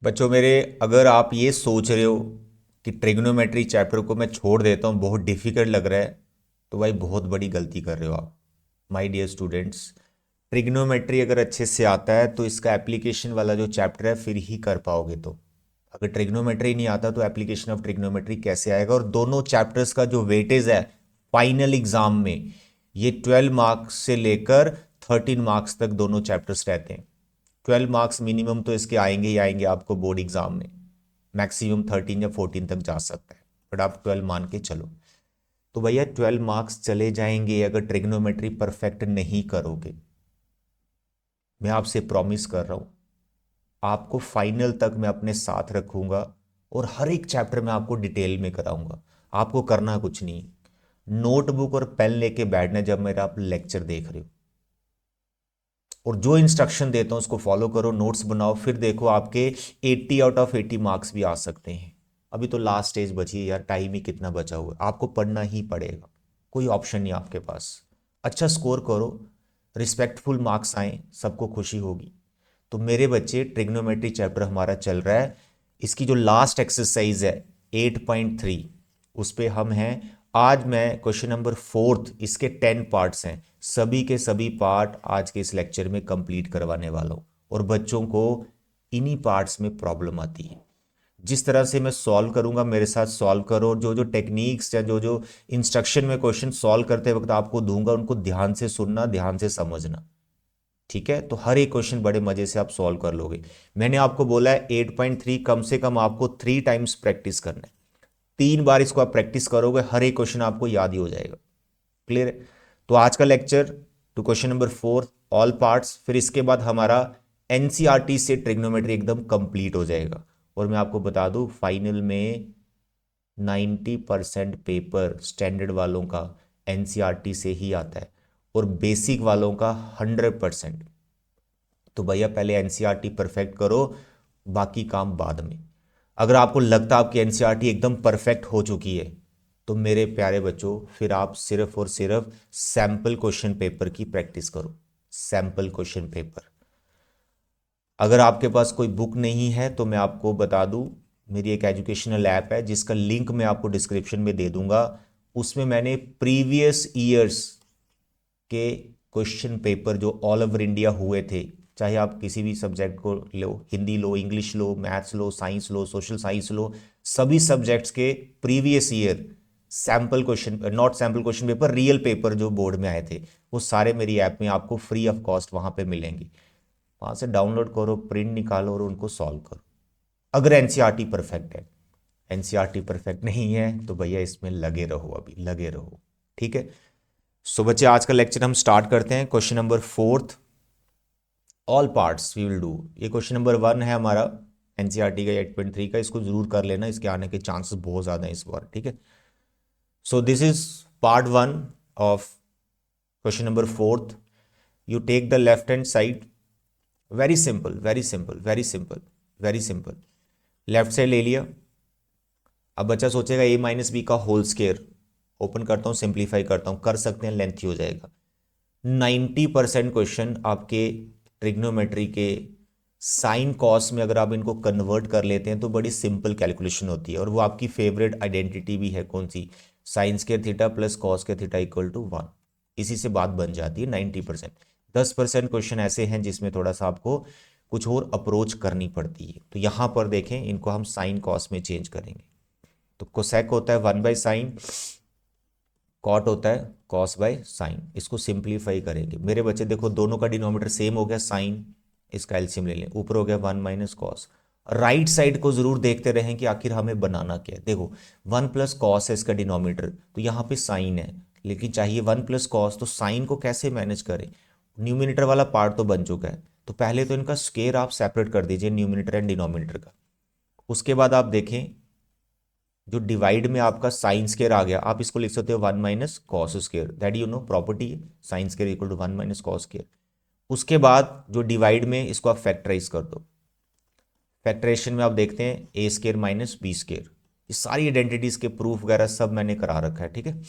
बच्चों मेरे, अगर आप ये सोच रहे हो कि ट्रिग्नोमेट्री चैप्टर को मैं छोड़ देता हूँ, बहुत डिफिकल्ट लग रहा है, तो भाई बहुत बड़ी गलती कर रहे हो आप। माय डियर स्टूडेंट्स, ट्रिग्नोमेट्री अगर अच्छे से आता है तो इसका एप्लीकेशन वाला जो चैप्टर है फिर ही कर पाओगे। तो अगर ट्रिग्नोमेट्री नहीं आता तो एप्लीकेशन ऑफ ट्रिग्नोमेट्री कैसे आएगा? और दोनों चैप्टर्स का जो वेटेज है फाइनल एग्जाम में, ये 12 मार्क्स से लेकर 13 मार्क्स तक दोनों चैप्टर्स रहते हैं। 12 मार्क्स मिनिमम तो इसके आएंगे ही आएंगे आपको बोर्ड एग्जाम में। मैक्सिमम 13 या 14 तक जा सकता है, बट आप 12 मान के चलो। तो भैया 12 मार्क्स चले जाएंगे अगर ट्रिग्नोमेट्री परफेक्ट नहीं करोगे। मैं आपसे प्रॉमिस कर रहा हूं, आपको फाइनल तक मैं अपने साथ रखूंगा और हर एक चैप्टर में आपको डिटेल में कराऊंगा। आपको करना कुछ नहीं, नोटबुक और पेन लेके बैठना जब मेरा आप लेक्चर देख रहे हो, और जो इंस्ट्रक्शन देता हूं उसको फॉलो करो, नोट्स बनाओ, फिर देखो आपके 80 आउट ऑफ 80 मार्क्स भी आ सकते हैं। अभी तो लास्ट स्टेज बची है यार, टाइम ही कितना बचा हुआ है, आपको पढ़ना ही पड़ेगा, कोई ऑप्शन नहीं आपके पास। अच्छा स्कोर करो, रिस्पेक्टफुल मार्क्स आए, सबको खुशी होगी। तो मेरे बच्चे, ट्रिग्नोमेट्री चैप्टर हमारा चल रहा है, इसकी जो लास्ट एक्सरसाइज है 8.3, उस पे हम हैं। आज मैं क्वेश्चन नंबर फोर्थ, इसके 10 पार्ट्स हैं, सभी के सभी पार्ट आज के इस लेक्चर में कंप्लीट करवाने वाला हूं। और बच्चों को इन्हीं पार्ट्स में प्रॉब्लम आती है। जिस तरह से मैं सॉल्व करूंगा मेरे साथ सॉल्व करो, जो जो टेक्निक्स या जो जो इंस्ट्रक्शन में क्वेश्चन सॉल्व करते वक्त आपको दूंगा उनको ध्यान से सुनना, ध्यान से समझना। ठीक है? तो हर एक क्वेश्चन बड़े मजे से आप सॉल्व कर लोगे। मैंने आपको बोला है 8.3 कम से कम आपको 3 टाइम्स प्रैक्टिस करना है। 3 बार इसको आप प्रैक्टिस करोगे, हर एक क्वेश्चन आपको याद ही हो जाएगा। क्लियर है? तो आज का lecture to question number 4 all parts, फिर इसके बाद हमारा एनसीईआरटी से ट्रिग्नोमेट्री एकदम कंप्लीट हो जाएगा। और मैं आपको बता दूं, फाइनल में 90% पेपर स्टैंडर्ड वालों का एनसीईआरटी से ही आता है, और बेसिक वालों का 100%। तो भैया पहले एनसीईआरटी परफेक्ट करो, बाकी काम बाद में। अगर आपको लगता है आपकी एनसीईआरटी एकदम परफेक्ट हो चुकी है, तो मेरे प्यारे बच्चों फिर आप सिर्फ और सिर्फ सैंपल क्वेश्चन पेपर की प्रैक्टिस करो। सैंपल क्वेश्चन पेपर, अगर आपके पास कोई बुक नहीं है तो मैं आपको बता दूं, मेरी एक एजुकेशनल ऐप है जिसका लिंक मैं आपको डिस्क्रिप्शन में दे दूंगा। उसमें मैंने प्रीवियस ईयर्स के क्वेश्चन पेपर जो ऑल ओवर इंडिया हुए थे, चाहे आप किसी भी सब्जेक्ट को लो, हिंदी लो, इंग्लिश लो, मैथ्स लो, साइंस लो, सोशल साइंस लो, सभी सब्जेक्ट्स के previous year sample question, not sample question paper, real paper जो बोर्ड में आए थे, वो सारे मेरी ऐप में आपको फ्री ऑफ कॉस्ट वहां पे मिलेंगे। वहां से डाउनलोड करो, प्रिंट निकालो और उनको सॉल्व करो, अगर एनसीईआरटी परफेक्ट है। एनसीईआरटी परफेक्ट नहीं है तो भैया इसमें लगे रहो, अभी लगे रहो। ठीक है? सो बच्चे, आज का लेक्चर हम स्टार्ट करते हैं। Question number fourth, all parts we will do. ये क्वेश्चन नंबर 1 है हमारा एनसीईआरटी का 8.3 का, इसको जरूर कर लेना, इसके आने के चांसेस बहुत ज्यादा हैं इस बार। ठीक है? So this is part 1 of question number fourth. You take the left hand side, very simple very simple very simple very simple. Left side ले लिया। अब बच्चा सोचेगा ए माइनस बी का होल स्केयर, ओपन करता हूं, सिंप्लीफाई करता हूं, कर सकते हैं, लेंथी हो जाएगा। 90% क्वेश्चन आपके ट्रिग्नोमेट्री के साइन कॉस में अगर आप इनको कन्वर्ट कर लेते हैं तो बड़ी सिंपल कैलकुलेशन होती है, और वो आपकी फेवरेट आइडेंटिटी भी है, कौन सी? Sine square theta plus cos square theta equal to 1। इसी से बात बन जाती है 90%। 10% क्वेश्चन ऐसे हैं जिसमें थोड़ा सा आपको कुछ और अप्रोच करनी पड़ती है। तो यहां पर देखें, इनको हम साइन कॉस में चेंज करेंगे। तो कोसेक होता है 1/sin, कॉट होता है कॉस बाय साइन। इसको सिंप्लीफाई करेंगे मेरे बच्चे, देखो दोनों का डिनोमिनेटर सेम हो गया साइन, इसका एलसीएम ले लें, ऊपर हो गया 1 - कॉस। राइट साइड को जरूर देखते रहें कि आखिर हमें बनाना क्या है। देखो 1 + कॉस है इसका डिनोमिनेटर, तो यहाँ पे साइन है, लेकिन चाहिए 1 + कॉस, तो साइन को कैसे मैनेज करें? न्यूमिनेटर वाला पार्ट तो बन चुका है, तो पहले तो इनका स्केयर आप सेपरेट कर दीजिए, न्यूमिनेटर एंड डिनोमिनेटर का। उसके बाद आप देखें, जो डिवाइड में आपका साइन स्केयर आ गया, आप इसको लिख सकते हो 1 - cos square, that you know property है, sine square equal to 1 - cos square. उसके बाद जो डिवाइड में, इसको आप फैक्टराइज कर दो। फैक्टराइजेशन में आप देखते हैं ए स्केयर माइनस बी स्केयर, ये सारी आइडेंटिटीज के प्रूफ वगैरह सब मैंने करा रखा है। ठीक है?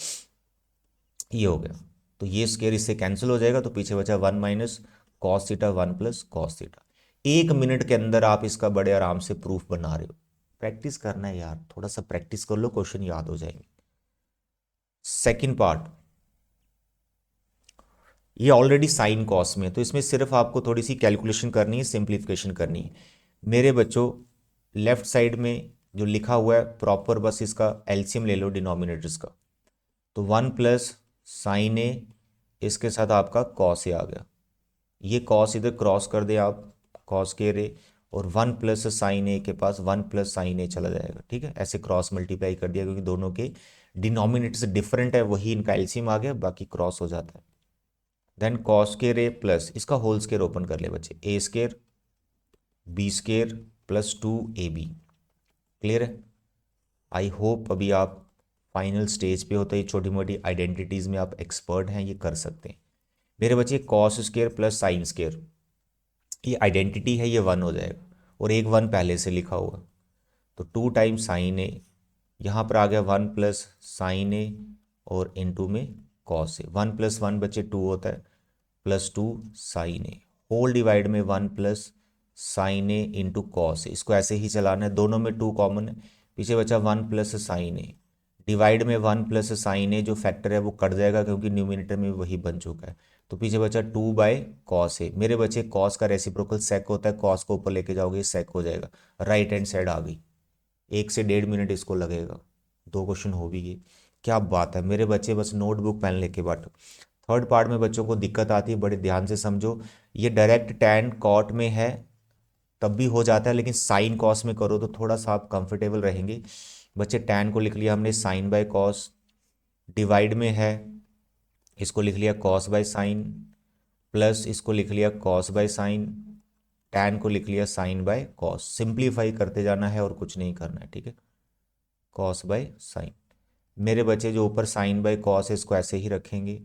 ये हो गया, तो ये स्केयर इससे कैंसिल हो जाएगा, तो पीछे बचा 1 - cos theta 1 + cos theta. 1 minute के अंदर आप इसका बड़े आराम से प्रूफ बना रहे हो। प्रैक्टिस करना है यार, थोड़ा सा प्रैक्टिस कर लो, क्वेश्चन याद हो जाएंगे। सेकंड पार्ट, ये ऑलरेडी साइन कॉस में है, तो इसमें सिर्फ आपको थोड़ी सी कैलकुलेशन करनी है, सिंप्लीफिकेशन करनी है। मेरे बच्चों, लेफ्ट साइड में जो लिखा हुआ है प्रॉपर, बस इसका एलसीएम ले लो डिनोमिनेटर्स का। तो 1 + sin a, इसके साथ आपका कॉस ए आ गया। ये कॉस इधर क्रॉस कर दे आप, कॉस के रे, और 1 + sin a के पास 1 + sin a चला जाएगा। ठीक है, ऐसे क्रॉस मल्टीप्लाई कर दिया, क्योंकि दोनों के डिनोमिनेटर्स डिफरेंट है, वही इनका एलसीएम आ गया, बाकी क्रॉस हो जाता है। देन कॉस के रे प्लस इसका होल स्केयर ओपन कर ले बच्चे, a² b² + 2ab। क्लियर है? आई होप अभी आप फाइनल स्टेज पे होते ही छोटी मोटी आइडेंटिटीज़ में आप एक्सपर्ट हैं, ये कर सकते हैं। मेरे बच्चे cos square plus sine square, ये आइडेंटिटी है, ये 1 हो जाएगा, और एक 1 पहले से लिखा हुआ, तो 2 × sin a, यहाँ पर आ गया 1 + sin a, और इनटू में कॉस ए। 1 + 1 बच्चे 2 होता है, +2 sin a, होल डिवाइड में 1 + sin a into cos A. इसको ऐसे ही चलाना है, दोनों में 2 कॉमन है, पीछे बचा 1 + sin a, डिवाइड में 1 + sin a, जो फैक्टर है वो कट जाएगा क्योंकि न्यूमिनेटर में वही बन चुका है, तो पीछे बचा 2/cos a। मेरे बच्चे कॉस का रेसिप्रोकल सेक होता है, कॉस को ऊपर लेके जाओगे सेक हो जाएगा, राइट हैंड साइड आ गई। 1 से 1.5 मिनट इसको लगेगा, 2 क्वेश्चन हो भी गए। क्या बात है मेरे बच्चे, बस नोटबुक पेन लेके बैठो। थर्ड पार्ट में बच्चों को दिक्कत आती है, बड़े ध्यान से समझो। ये डायरेक्ट टैन कॉट में है तब भी हो जाता है, लेकिन साइन कॉस में करो तो थोड़ा सा आप कंफर्टेबल रहेंगे। बच्चे टैन को लिख लिया हमने sin/cos, डिवाइड में है, इसको लिख लिया cos/sin, प्लस इसको लिख लिया cos/sin, टैन को लिख लिया sin/cos। सिंप्लीफाई करते जाना है और कुछ नहीं करना है, ठीक है। cos/sin, मेरे बच्चे जो ऊपर sin/cos है इसको ऐसे ही रखेंगे,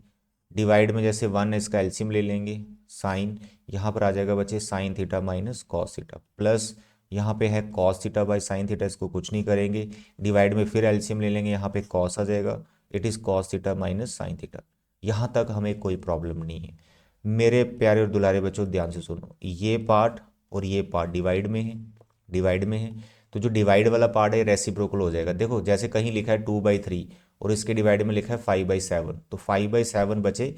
डिवाइड में जैसे 1 है इसका एलसीएम ले लेंगे, साइन, यहाँ पर आ जाएगा बच्चे sin theta minus cos theta, plus यहाँ पे है cos थीटा/sin थीटा, इसको कुछ नहीं करेंगे, डिवाइड में फिर एलसीएम ले लेंगे, यहाँ पे cos आ जाएगा, it is cos theta minus sin theta. यहाँ तक हमें कोई प्रॉब्लम नहीं है। मेरे प्यारे और दुलारे बच्चों ध्यान से सुनो, ये पार्ट और ये पार्ट डिवाइड में है, डिवाइड में है, तो जो डिवाइड वाला पार्ट है रेसिप्रोकल हो जाएगा। देखो जैसे कहीं लिखा है 2/3 और इसके डिवाइड में लिखा है 5/7, तो 5/7 बचे,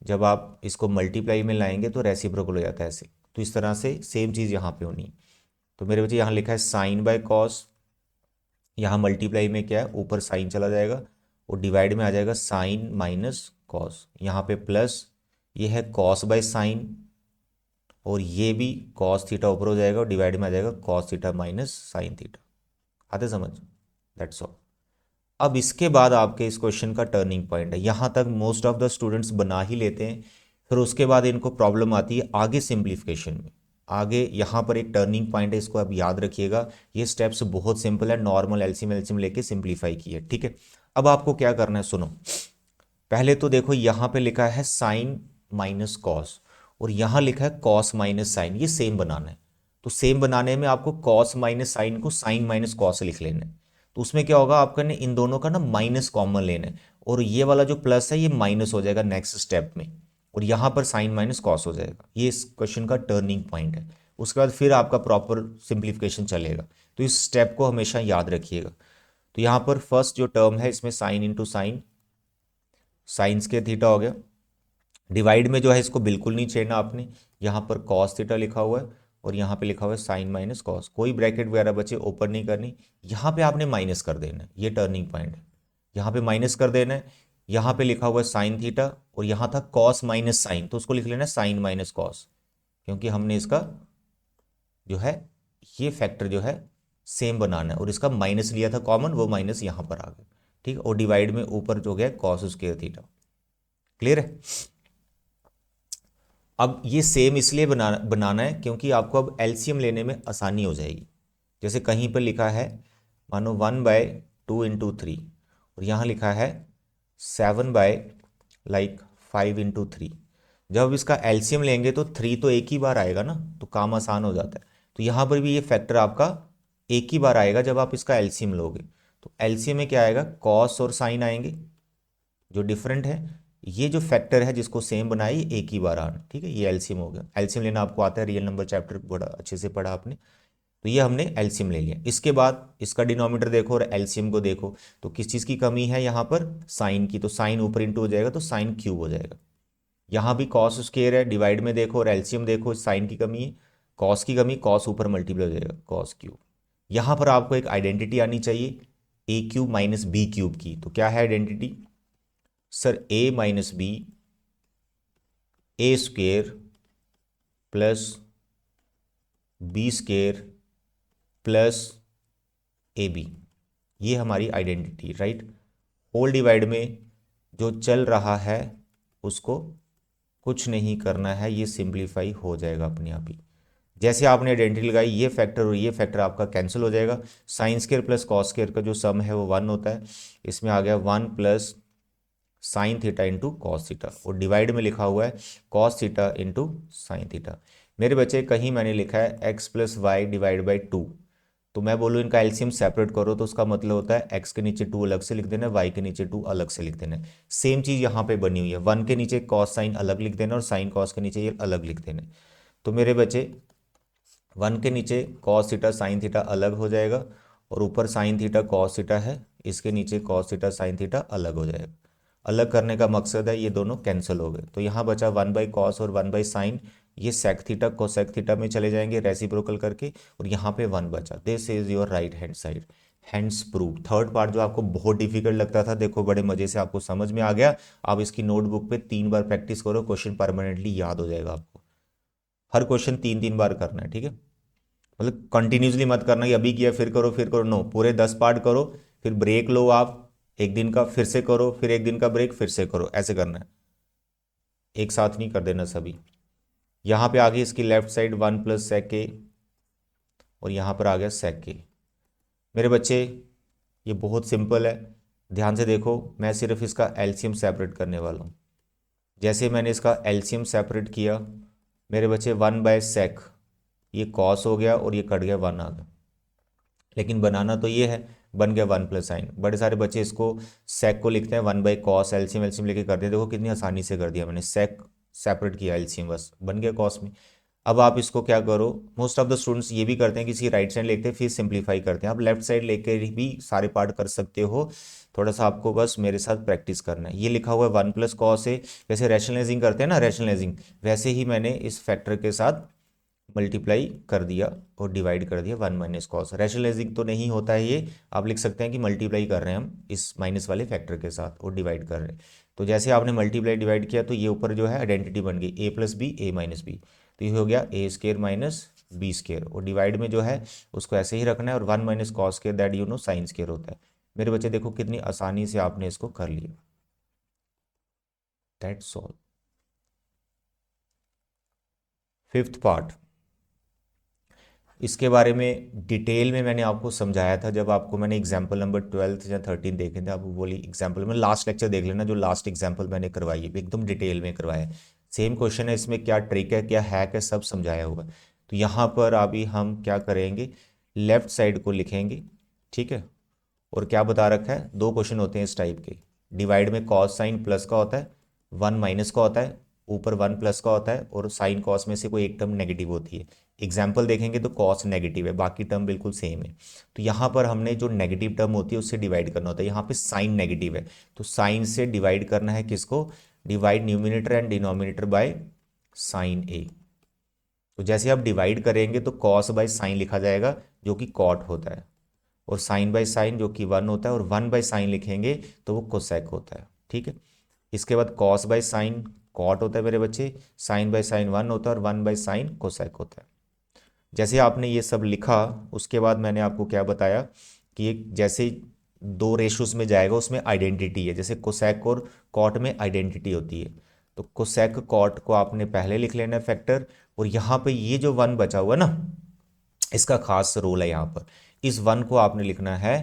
जब आप इसको मल्टीप्लाई में लाएंगे तो रेसिप्रोकल हो जाता है ऐसे। तो इस तरह से सेम चीज़ यहाँ पे होनी है। तो मेरे बच्चे यहाँ लिखा है sin/cos, यहाँ मल्टीप्लाई में क्या है, ऊपर साइन चला जाएगा, और डिवाइड में आ जाएगा sin माइनस कॉस, यहाँ पे प्लस ये है cos/sin, और ये भी cos थीटा ऊपर हो जाएगा और डिवाइड में आ जाएगा cos theta minus sin theta. आते समझ? That's all. अब इसके बाद आपके इस क्वेश्चन का टर्निंग पॉइंट है, यहाँ तक मोस्ट ऑफ द स्टूडेंट्स बना ही लेते हैं, फिर उसके बाद इनको प्रॉब्लम आती है आगे सिंप्लीफिकेशन में। आगे यहाँ पर एक टर्निंग पॉइंट है, इसको आप याद रखिएगा। ये स्टेप्स बहुत सिंपल है, नॉर्मल एलसीएम एलसीएम लेके सिंप्लीफाई किए, ठीक है। अब आपको क्या करना है, सुनो। पहले तो देखो यहाँ पे लिखा है साइन माइनस कॉस, और यहाँ लिखा है कॉस माइनस साइन, ये सेम बनाना है। तो सेम बनाने में आपको कॉस माइनस साइन को साइन माइनस कॉस लिख लेना है। तो उसमें क्या होगा, आपका ने इन दोनों का ना माइनस कॉमन लेना है, और ये वाला जो प्लस है ये माइनस हो जाएगा नेक्स्ट स्टेप में, और यहाँ पर साइन माइनस कॉस हो जाएगा। ये इस क्वेश्चन का टर्निंग पॉइंट है। उसके बाद फिर आपका प्रॉपर सिंप्लीफिकेशन चलेगा, तो इस स्टेप को हमेशा याद रखिएगा। तो यहाँ पर फर्स्ट जो टर्म है इसमें साइन इंटू साइन, साइंस के थीटा हो गया, डिवाइड में जो है इसको बिल्कुल नहीं छेड़ना आपने, यहाँ पर कॉस थीटा लिखा हुआ है और यहाँ पे लिखा हुआ है साइन माइनस कॉस, कोई ब्रैकेट वगैरह बच्चे ओपन नहीं करनी, यहाँ पे आपने माइनस कर देना है, ये टर्निंग पॉइंट है, यहाँ पे माइनस कर देना है। यहाँ पे लिखा हुआ है साइन थीटा और यहाँ था कॉस माइनस साइन, तो उसको लिख लेना साइन माइनस कॉस, क्योंकि हमने इसका जो है ये फैक्टर जो है सेम बनाना है, और इसका माइनस लिया था कॉमन, वो माइनस यहाँ पर आ गया, ठीक है। और डिवाइड में ऊपर जो गया कॉस स्क्वायर थीटा। क्लियर है? अब ये सेम इसलिए बनाना है क्योंकि आपको अब एलसीएम लेने में आसानी हो जाएगी। जैसे कहीं पर लिखा है मानो 1/2 × 3, और यहाँ लिखा है 7/5 × 3। जब इसका एलसीएम लेंगे तो 3 तो एक ही बार आएगा ना, तो काम आसान हो जाता है। तो यहाँ पर भी ये फैक्टर आपका एक ही बार आएगा जब आप इसका एलसीएम लोगे। तो एलसीएम में क्या आएगा, कॉस और साइन आएंगे जो डिफरेंट है, ये जो फैक्टर है जिसको सेम बनाए ये एक ही बार आना, ठीक है, ये एलसीएम हो गया। एलसीएम लेना आपको आता है, रियल नंबर चैप्टर बड़ा अच्छे से पढ़ा आपने, तो ये हमने एलसीएम ले लिया। इसके बाद इसका डिनोमिनेटर देखो और एलसीएम को देखो, तो किस चीज़ की कमी है यहाँ पर, साइन की, तो साइन ऊपर इंटू हो जाएगा तो साइन क्यूब हो जाएगा। यहाँ भी कॉस स्क्वायर है, डिवाइड में देखो और एलसीएम देखो, साइन की कमी है, कॉस की कमी, कॉस ऊपर मल्टीप्लाई हो जाएगा कॉस क्यूब। यहाँ पर आपको एक आइडेंटिटी आनी चाहिए A cube minus B cube की, तो क्या है identity sir, A minus B A square plus B square plus A B, ये हमारी आइडेंटिटी, राइट। होल डिवाइड में जो चल रहा है उसको कुछ नहीं करना है, ये सिंप्लीफाई हो जाएगा अपने आप ही। जैसे आपने आइडेंटिटी लगाई, ये फैक्टर और ये फैक्टर आपका कैंसिल हो जाएगा। Sine square plus cos square का जो सम है वो 1 होता है, इसमें आ गया 1 plus sine theta into cos theta, और डिवाइड में लिखा हुआ है cos theta into sine theta. मेरे बच्चे कहीं मैंने लिखा है x plus y divide by 2, तो मैं बोलूँ इनका एलसीएम सेपरेट करो, तो उसका मतलब होता है एक्स के नीचे 2 अलग से लिख देना, वाई के नीचे 2 अलग से लिख देना। सेम चीज़ यहाँ पे बनी हुई है, 1 के नीचे कॉस साइन अलग लिख देना और साइन कॉस के नीचे ये अलग लिख देना। तो मेरे बच्चे 1 के नीचे कॉस थीटा साइन थीटा अलग हो जाएगा, और ऊपर साइन थीटा कॉस थीटा है, इसके नीचे कॉस थीटा साइन थीटा अलग हो जाएगा। अलग करने का मकसद है ये दोनों कैंसिल हो गए, तो यहाँ बचा 1 बाई कॉस और 1 बाई साइन, ये सेक थीटा कोसेक थीटा में चले जाएंगे रेसिप्रोकल करके, और यहाँ पे 1 बचा। This is your right hand side, hands prove. Third part जो आपको बहुत डिफिकल्ट लगता था, देखो बड़े मजे से आपको समझ में आ गया। आप इसकी नोटबुक पे 3 बार प्रैक्टिस करो, क्वेश्चन परमानेंटली याद हो जाएगा आपको। हर क्वेश्चन 3 3 बार करना है, ठीक है, मतलब कंटिन्यूसली मत करना कि अभी किया फिर करो, नो, पूरे 10 पार्ट करो, फिर ब्रेक लो आप एक दिन का, फिर से करो, फिर एक दिन का ब्रेक, फिर से करो, ऐसे करना है, एक साथ नहीं कर देना सभी। यहाँ पे आ गई इसकी लेफ्ट साइड 1 प्लस सेक ए, और यहाँ पर आ गया सेक ए। मेरे बच्चे ये बहुत सिंपल है, ध्यान से देखो, मैं सिर्फ इसका एलसीएम सेपरेट करने वाला हूँ। जैसे मैंने इसका एलसीएम सेपरेट किया मेरे बच्चे, 1 बाय सेक, ये कॉस हो गया और ये कट गया 1 आ गया, लेकिन बनाना तो ये है, बन गया 1 प्लस साइन। बड़े सारे बच्चे इसको सेक को लिखते हैं 1 बाई कॉस, एलसीएम एलसीएम लेके कर दिया, देखो कितनी आसानी से कर दिया मैंने, सेक सेपरेट किया एलसीएम, बस बन गया कॉस में। अब आप इसको क्या करो, मोस्ट ऑफ द स्टूडेंट्स ये भी करते हैं कि इसकी राइट साइड लेते हैं फिर सिंप्लीफाई करते हैं, आप लेफ्ट साइड लेकर भी सारे पार्ट कर सकते हो, थोड़ा सा आपको बस मेरे साथ प्रैक्टिस करना है। ये लिखा हुआ है 1 प्लस कॉस है, जैसे रैशनलाइजिंग करते हैं ना, रैशनलाइजिंग, वैसे ही मैंने इस फैक्टर के साथ मल्टीप्लाई कर दिया और डिवाइड कर दिया 1 माइनस कॉस। रैशनलाइजिंग तो नहीं होता है ये, आप लिख सकते हैं कि मल्टीप्लाई कर रहे हैं हम इस माइनस वाले फैक्टर के साथ और डिवाइड कर रहे हैं। तो जैसे आपने मल्टीप्लाई डिवाइड किया तो ये ऊपर जो है आइडेंटिटी बन गई ए plus B A minus B, तो ये हो गया ए स्केयर माइनस बी स्केयर, और डिवाइड में जो है उसको ऐसे ही रखना है, और 1 minus cos square that you no sine square होता है। मेरे बच्चे देखो कितनी आसानी से आपने इसको कर लिया, दैट्स ऑल। फिफ्थ पार्ट, इसके बारे में डिटेल में मैंने आपको समझाया था जब आपको मैंने एग्जाम्पल नंबर 12 या 13 देखे थे, आप बोली एग्जाम्पल में लास्ट लेक्चर देख लेना, जो लास्ट एग्जाम्पल मैंने करवाई है एकदम डिटेल में करवाया है। सेम क्वेश्चन है, इसमें क्या ट्रिक है क्या हैक है सब समझाया हुआ है। तो यहाँ पर अभी हम क्या करेंगे, लेफ्ट साइड को लिखेंगे, ठीक है, और क्या बता रखा है, 2 क्वेश्चन होते हैं इस टाइप के, डिवाइड में कॉस साइन प्लस का होता है, 1 माइनस का होता है, ऊपर 1 प्लस का होता है, और साइन कॉस में से कोई एक टर्म नेगेटिव होती है। एग्जाम्पल देखेंगे तो कॉस नेगेटिव है, बाकी टर्म बिल्कुल सेम है। तो यहाँ पर हमने जो नेगेटिव टर्म होती है उससे डिवाइड करना होता है, यहाँ पे साइन नेगेटिव है तो साइन से डिवाइड करना है किसको, divide numerator and denominator by sine A. तो जैसे आप डिवाइड करेंगे तो कॉस बाय साइन लिखा जाएगा जो कि कॉट होता है, और साइन बाय साइन जो कि 1 होता है, और 1 बाय साइन लिखेंगे तो वो कोसेक होता है, ठीक है। इसके बाद कॉस बाय साइन कॉट होता है मेरे बच्चे, साइन बाय साइन 1 होता है, और 1 बाय साइन कोसेक होता है। जैसे आपने ये सब लिखा उसके बाद मैंने आपको क्या बताया कि एक जैसे 2 रेशोस में जाएगा उसमें आइडेंटिटी है, जैसे कोसेक और कॉट में आइडेंटिटी होती है, तो कोसेक कॉट को आपने पहले लिख लेना है फैक्टर, और यहाँ पे ये जो 1 बचा हुआ ना इसका खास रोल है यहाँ पर, इस 1 को आपने लिखना है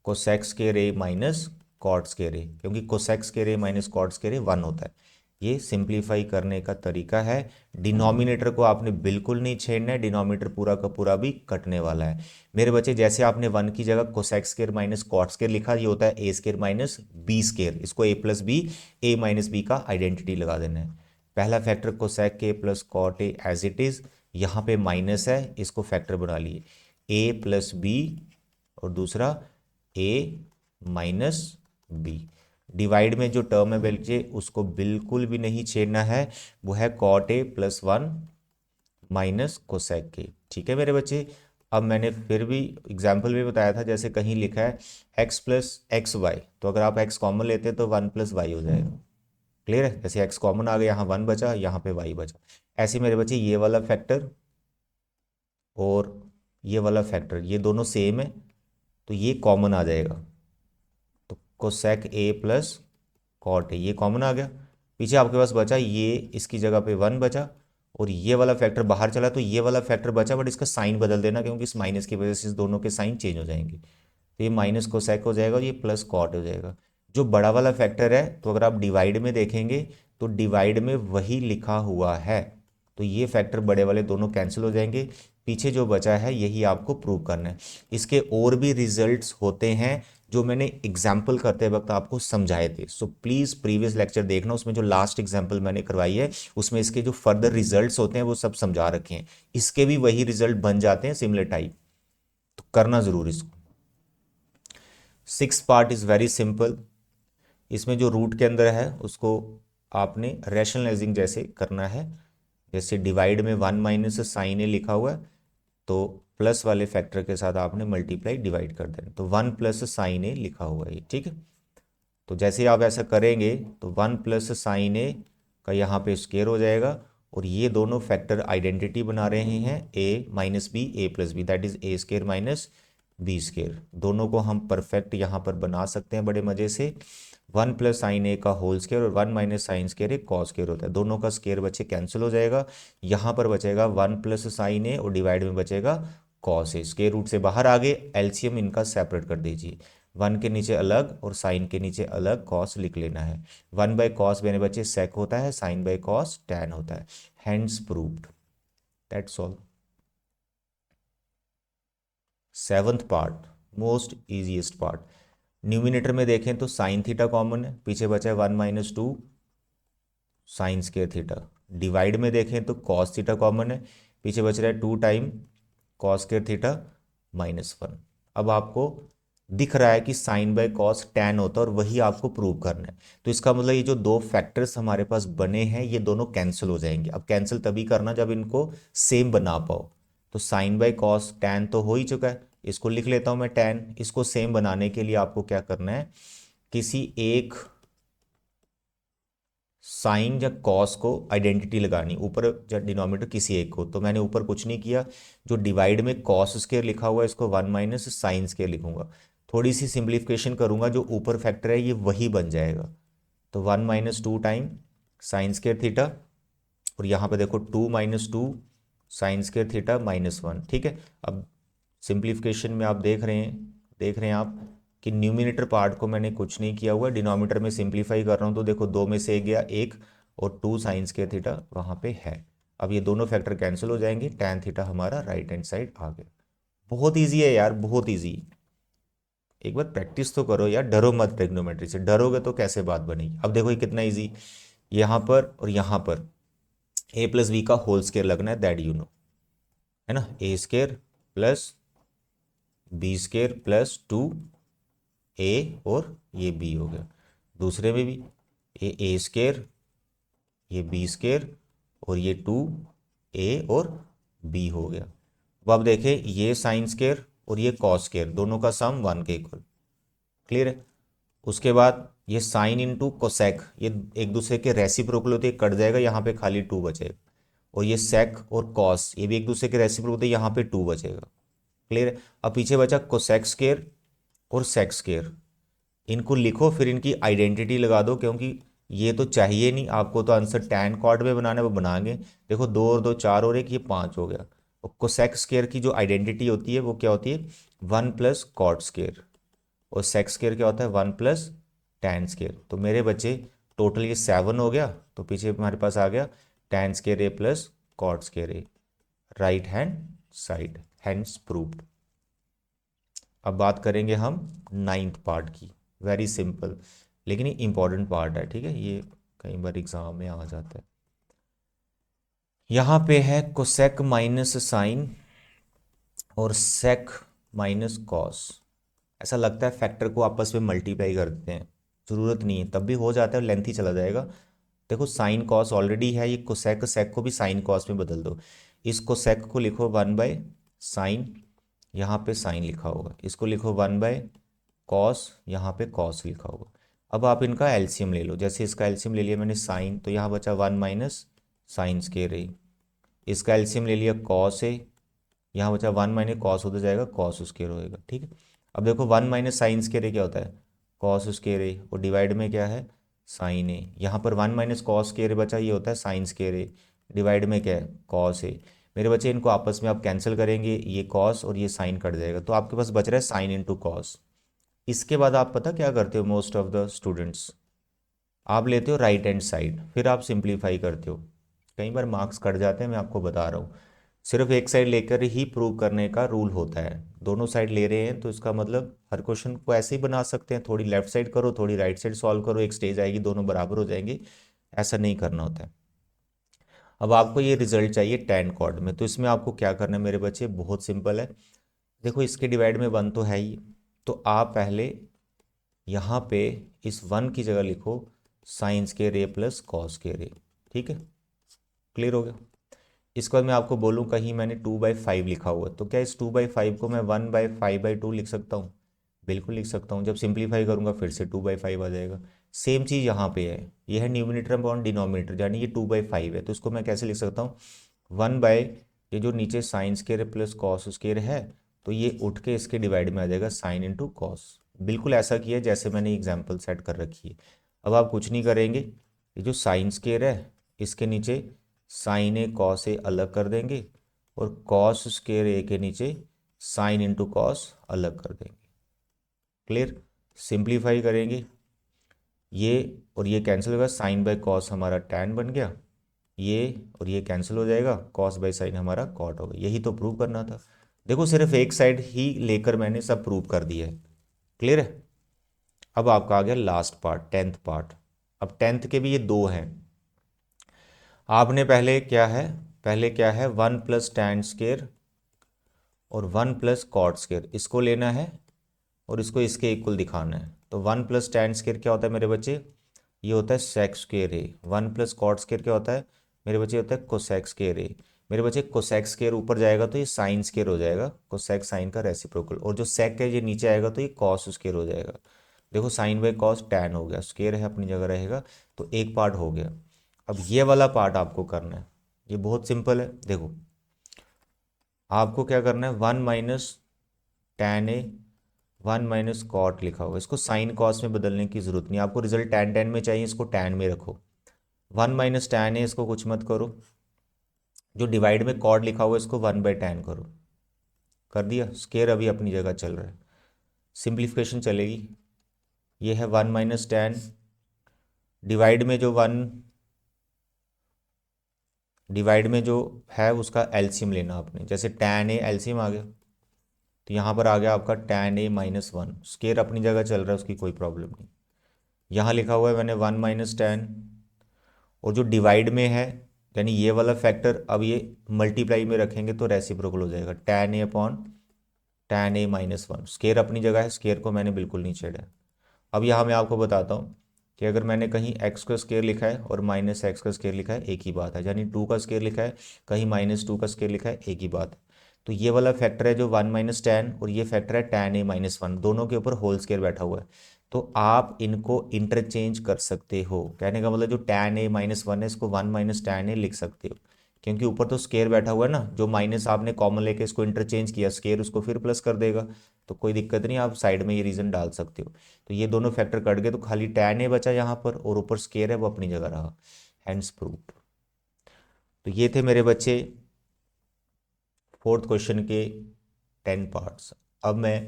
कोसेक स्क्वायर ए माइनस कॉट स्क्वायर ए, क्योंकि कोसेक स्क्वायर ए माइनस कॉट स्क्वायर ए 1 होता है। ये सिंप्लीफाई करने का तरीका है। डिनोमिनेटर को आपने बिल्कुल नहीं छेड़ना है, डिनोमिनेटर पूरा का पूरा भी कटने वाला है। मेरे बच्चे जैसे आपने 1 की जगह cosec square minus cot square लिखा, ये होता है A square minus B square, इसको A plus B, A minus B का आइडेंटिटी लगा देना है। पहला फैक्टर कोसेक के plus cot A as it is, यहाँ पे माइनस है, इसको फैक्टर बना लिए ए प्लस बी, और दूसरा ए माइनस बी। डिवाइड में जो टर्म है बल्कि उसको बिल्कुल भी नहीं छेड़ना है, वो है cot A plus 1 minus cosec के। ठीक है मेरे बच्चे। अब मैंने फिर भी एग्जाम्पल में बताया था, जैसे कहीं लिखा है x प्लस एक्स वाई, तो अगर आप x कॉमन लेते हैं तो 1 प्लस वाई हो जाएगा। क्लियर है? जैसे x कॉमन आ गया, यहाँ 1 बचा, यहाँ पे y बचा। ऐसे मेरे बच्चे ये वाला फैक्टर और ये वाला फैक्टर, ये दोनों सेम है तो ये कॉमन आ जाएगा, तो cosec A plus cot A ये कॉमन आ गया। पीछे आपके पास बचा ये, इसकी जगह पे 1 बचा, और ये वाला फैक्टर बाहर चला तो ये वाला फैक्टर बचा, बट इसका साइन बदल देना क्योंकि इस माइनस की वजह से इस दोनों के साइन चेंज हो जाएंगे। तो ये माइनस कोसेक हो जाएगा और ये प्लस कॉट हो जाएगा। जो बड़ा वाला फैक्टर है, तो अगर आप डिवाइड में देखेंगे तो डिवाइड में वही लिखा हुआ है, तो ये फैक्टर बड़े वाले दोनों कैंसिल हो जाएंगे। पीछे जो बचा है यही आपको प्रूव करना है। इसके और भी रिजल्ट्स होते हैं जो मैंने एग्जाम्पल करते वक्त आपको समझाए थे, सो प्लीज़ प्रीवियस लेक्चर देखना, उसमें जो लास्ट एग्जाम्पल मैंने करवाई है उसमें इसके जो फर्दर रिजल्ट्स होते हैं वो सब समझा रखे हैं। इसके भी वही रिजल्ट बन जाते हैं सिमिलर टाइप, तो करना ज़रूर इसको। 6th part is very simple. इसमें जो रूट के अंदर है उसको आपने रैशनलाइजिंग जैसे करना है। जैसे डिवाइड में 1 माइनस साइन ए लिखा हुआ है, तो प्लस वाले फैक्टर के साथ आपने मल्टीप्लाई डिवाइड कर देना, तो 1 प्लस साइन ए लिखा हुआ है, ठीक है। तो जैसे आप ऐसा करेंगे तो 1 प्लस साइन ए का यहाँ पे स्केयर हो जाएगा, और ये दोनों फैक्टर आइडेंटिटी बना रहे हैं A minus B, A plus B, that is A square minus B square. दोनों को हम परफेक्ट यहाँ पर बना सकते हैं बड़े मज़े से। 1 प्लस साइन ए का होल स्केयर और 1 माइनस साइन स्केयर एक कॉस स्केयर होता है, दोनों का स्केयर बच्चे कैंसिल हो जाएगा। यहाँ पर बचेगा 1 प्लस साइन ए और डिवाइड में बचेगा कॉस ए, स्केयर रूट से बाहर आ गए, एलसीएम इनका सेपरेट कर दीजिए। 1 के नीचे अलग और साइन के नीचे अलग कॉस लिख लेना है। 1 बाई कॉस मेरे बच्चे सेक होता है, साइन बाई कॉस टैन होता है। Hands proved, that's all. 7th part most easiest part. Numerator में देखें तो साइन थीटा कॉमन है, पीछे बचा है 1 minus 2 sign square theta. Divide में देखें तो कॉस थीटा कॉमन है, पीछे बच रहा है 2 time cos square theta minus 1। अब आपको दिख रहा है कि साइन बाय कॉस टैन होता है और वही आपको प्रूव करना है, तो इसका मतलब ये जो दो फैक्टर्स हमारे पास बने हैं ये दोनों कैंसिल हो जाएंगे। अब कैंसिल तभी करना जब इनको सेम बना पाओ, तो साइन बाय कॉस टैन तो हो ही चुका है, इसको लिख लेता हूं मैं टैन। इसको सेम बनाने के लिए आपको क्या करना है, किसी एक साइन या कॉस को आइडेंटिटी लगानी, ऊपर या डिनोमिनेटर किसी एक को। तो मैंने ऊपर कुछ नहीं किया, जो डिवाइड में कॉस स्केयर लिखा हुआ है इसको 1 माइनस साइन स्केयर लिखूंगा। थोड़ी सी सिंप्लीफिकेशन करूंगा, जो ऊपर फैक्टर है ये वही बन जाएगा, तो 1 minus 2 time sign square theta, और यहाँ पे देखो 2 minus 2 sign square theta minus 1, ठीक है। अब सिंप्लीफिकेशन में आप देख रहे हैं आप कि न्यूमिनेटर पार्ट को मैंने कुछ नहीं किया हुआ, डिनोमिनेटर में सिंप्लीफाई कर रहा हूँ, तो देखो 2 में से गया 1 और 2 साइन स्क्वायर थीटा वहाँ पे है। अब ये दोनों फैक्टर कैंसिल हो जाएंगे, टैन थीटा हमारा राइट हैंड साइड आ गया। बहुत ईजी है यार, बहुत ईजी। एक बार प्रैक्टिस तो करो यार, डरो मत ट्रिग्नोमेट्री से, डरोगे तो कैसे बात बनेगी। अब देखो ये कितना ईजी, यहाँ पर और यहाँ पर ए प्लस बी का होल स्केयर लगना है, दैट यू नो, है ना। A square plus B square plus 2 A और ये बी हो गया। दूसरे में भी ए स्केयर, ये बी स्केयर और ये 2 ए और बी हो गया। अब देखें ये साइन स्केयर और ये कॉस स्केयर, दोनों का सम 1 के इक्वल। क्लियर है? उसके बाद ये साइन इंटू कोसेक, ये एक दूसरे के रेसिप्रोकल होते हैं, कट जाएगा, यहाँ पे खाली 2 बचेगा। और ये सेक और कॉस ये भी एक दूसरे के रेसिप्रोकल होते हैं, यहाँ पे 2 बचेगा। क्लियर है? अब पीछे बचा कोसेक स्केयर और सेक स्केयर, इनको लिखो फिर इनकी आइडेंटिटी लगा दो, क्योंकि ये तो चाहिए नहीं आपको, तो आंसर टैन कॉर्ड में बनाना है वो बनाएंगे। देखो 2 और 2 4 और 1 ये 5 हो गया। और कोसेक स्केयर की जो आइडेंटिटी होती है वो क्या होती है, 1 प्लस कॉट स्केयर, और सेक स्केयर क्या होता है 1 प्लस टैन स्केयर। तो मेरे बच्चे टोटल ये 7 हो गया, तो पीछे हमारे पास आ गया tan square A plus cot square A, right hand side, hence proved. अब बात करेंगे हम 9th पार्ट की, वेरी सिंपल, लेकिन ये इंपॉर्टेंट पार्ट है, ठीक है, ये कई बार एग्जाम में आ जाता है। यहाँ पे है कोसेक माइनस साइन और सेक माइनस कॉस। ऐसा लगता है फैक्टर को आपस में मल्टीप्लाई कर देते हैं, ज़रूरत नहीं है, तब भी हो जाता है, लेंथ ही चला जाएगा। देखो साइन कॉस ऑलरेडी है, ये कोसेक, सेक को भी साइन कॉस में बदल दो। इस कोसेक को लिखो 1/sin, यहाँ पे साइन लिखा होगा, इसको लिखो 1/cos, यहाँ पे कॉस लिखा होगा। अब आप इनका एलसीएम ले लो, जैसे इसका एलसीएम ले लिया मैंने साइन, तो यहाँ बचा 1 माइनस साइन स्क्वायर ए। इसका एलसीएम ले लिया कॉस ए, यहाँ बचा 1 माइनस कॉस होता जाएगा, कॉस स्क्वायर होएगा, ठीक है। अब देखो 1 माइनस साइन स्क्वायर ए क्या होता है, कॉस स्क्वायर ए, और डिवाइड में क्या है साइन ए। यहाँ पर 1 माइनस कॉस स्क्वायर ए बचा, ये होता है साइन स्क्वायर ए, डिवाइड में क्या है कॉस ए। मेरे बच्चे इनको आपस में आप कैंसिल करेंगे, ये कॉस और ये साइन कट जाएगा, तो आपके पास बच रहा है साइन इंटू कॉस। इसके बाद आप पता क्या करते हो, मोस्ट ऑफ द स्टूडेंट्स आप लेते हो राइट हैंड साइड, फिर आप सिंप्लीफाई करते हो। कई बार मार्क्स कट जाते हैं, मैं आपको बता रहा हूँ। सिर्फ एक साइड लेकर ही प्रूव करने का रूल होता है, दोनों साइड ले रहे हैं तो इसका मतलब हर क्वेश्चन को ऐसे ही बना सकते हैं, थोड़ी लेफ्ट साइड करो थोड़ी राइट साइड सॉल्व करो, एक स्टेज आएगी दोनों बराबर हो जाएंगे, ऐसा नहीं करना होता है। अब आपको ये रिजल्ट चाहिए tan कॉर्ड में, तो इसमें आपको क्या करना है मेरे बच्चे, बहुत सिंपल है। देखो इसके डिवाइड में 1 तो है ही, तो आप पहले यहाँ पे इस 1 की जगह लिखो sine square A plus cos square ए, ठीक है, क्लियर हो गया। इसके बाद मैं आपको बोलूँ कहीं मैंने 2/5 लिखा हुआ है, तो क्या इस 2/5 को मैं 1/5/2 लिख सकता हूँ, बिल्कुल लिख सकता हूँ। जब सिंप्लीफाई करूँगा फिर से 2/5 आ जाएगा। सेम चीज़ यहाँ पे है, ये है न्यूमिनेटर अपॉन डिनोमिनेटर, यानी ये 2/5 है, तो इसको मैं कैसे लिख सकता हूँ 1 बाय, ये जो नीचे sine square plus cos square है, तो ये उठ के इसके डिवाइड में आ जाएगा साइन इंटू कॉस। बिल्कुल ऐसा किया जैसे मैंने एग्जाम्पल सेट कर रखी है। अब आप कुछ नहीं करेंगे, ये जो साइन स्क्वायर है इसके नीचे साइन ए कॉस ए अलग कर देंगे, और कॉस स्क्वायर ए के नीचे साइन इंटू कॉस अलग कर देंगे, क्लियर। सिंप्लीफाई करेंगे, ये और ये कैंसिल होगा, साइन बाय कॉस हमारा टैन बन गया, ये और ये कैंसिल हो जाएगा, कॉस बाय साइन हमारा कॉट होगा। यही तो प्रूव करना था। देखो सिर्फ एक साइड ही लेकर मैंने सब प्रूव कर दिया है, क्लियर है। अब आपका आ गया लास्ट पार्ट, 10th पार्ट। अब 10th के भी ये दो हैं। आपने पहले क्या है 1 प्लस टैन स्क्वायर और 1 प्लस कॉट स्क्वायर, इसको लेना है और इसको इसके इक्वल दिखाना है। तो 1 प्लस टैन स्क्वायर क्या होता है मेरे बच्चे, ये होता है सेक स्क्वायर ए। 1 प्लस कॉट स्क्वायर क्या होता है मेरे बच्चे, होता है कोसेक स्क्वायर ए। मेरे बच्चे कोसेक स्क्वायर ऊपर जाएगा तो ये साइन स्क्वायर हो जाएगा, कोसेक साइन का रेसिप्रोकल, और जो सेक है ये नीचे आएगा तो ये कॉस स्क्वायर हो जाएगा। देखो साइन बाई कॉस टैन हो गया, स्क्वायर है अपनी जगह रहेगा, तो एक पार्ट हो गया। अब ये वाला पार्ट आपको करना है, ये बहुत सिंपल है। देखो आपको क्या करना है, 1 minus tan A 1 minus cot लिखा होगा, इसको साइन कॉस में बदलने की जरूरत नहीं, आपको रिजल्ट टैन टैन में चाहिए, इसको टैन में रखो। 1 माइनस टैन है, इसको कुछ मत करो, जो डिवाइड में कॉड लिखा हुआ है इसको 1/tan करो, कर दिया। स्केयर अभी अपनी जगह चल रहा है, सिंप्लीफिकेशन चलेगी। ये है 1 माइनस टैन, डिवाइड में जो 1, डिवाइड में जो है उसका एलसीएम लेना आपने, जैसे टैन ए एलसीएम आ गया, तो यहाँ पर आ गया आपका टैन ए -1। स्केयर अपनी जगह चल रहा है, उसकी कोई प्रॉब्लम नहीं। यहाँ लिखा हुआ है मैंने 1 माइनस टैन, और जो डिवाइड में है यानी ये वाला फैक्टर, अब ये मल्टीप्लाई में रखेंगे तो रेसिप्रोकल हो जाएगा, tan A upon tan A -1। Square अपनी जगह है, स्केयर को मैंने बिल्कुल नहीं छेड़ा। अब यहाँ मैं आपको बताता हूँ कि अगर मैंने कहीं एक्स का स्केयर लिखा है और -x का स्केयर लिखा है, एक ही बात है, यानी 2 का स्केयर लिखा है कहीं -2 का स्केयर लिखा है, एक ही बात है। तो ये वाला फैक्टर है जो 1 माइनस टैन, और ये फैक्टर है टैन ए -1, दोनों के ऊपर होल स्केयर बैठा हुआ है, तो आप इनको इंटरचेंज कर सकते हो। कहने का मतलब जो टैन ए -1 है इसको 1 माइनस टैन ए लिख सकते हो, क्योंकि ऊपर तो स्केयर बैठा हुआ है ना, जो माइनस आपने कॉमन लेके इसको इंटरचेंज किया, स्केयर उसको फिर प्लस कर देगा, तो कोई दिक्कत नहीं, आप साइड में ये रीज़न डाल सकते हो। तो ये दोनों फैक्टर कट गए, तो खाली टैन ए बचा यहाँ पर, और ऊपर स्केयर है वो अपनी जगह रहा, हैंड्स प्रूव्ड। तो ये थे मेरे बच्चे 4th क्वेश्चन के 10 पार्ट्स। अब मैं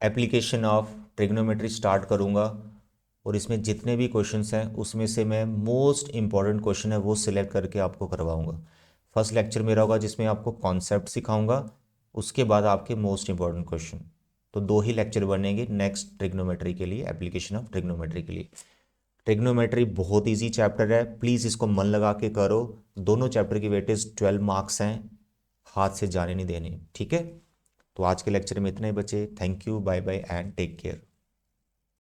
एप्लीकेशन ऑफ ट्रिग्नोमेट्री स्टार्ट करूँगा और इसमें जितने भी क्वेश्चंस हैं उसमें से मैं मोस्ट इंपॉर्टेंट क्वेश्चन है वो सिलेक्ट करके आपको करवाऊंगा। फर्स्ट लेक्चर मेरा होगा जिसमें आपको कॉन्सेप्ट सिखाऊंगा, उसके बाद आपके मोस्ट इंपॉर्टेंट क्वेश्चन। तो 2 ही लेक्चर बनेंगे नेक्स्ट ट्रिग्नोमेट्री के लिए, एप्लीकेशन ऑफ ट्रिग्नोमेट्री के लिए। ट्रिग्नोमेट्री बहुत इजी चैप्टर है, प्लीज़ इसको मन लगा के करो। दोनों चैप्टर की वेटेज 12 मार्क्स हैं, हाथ से जाने नहीं देने, ठीक है। तो आज के लेक्चर में इतने ही बचे। Thank you, bye bye and take care.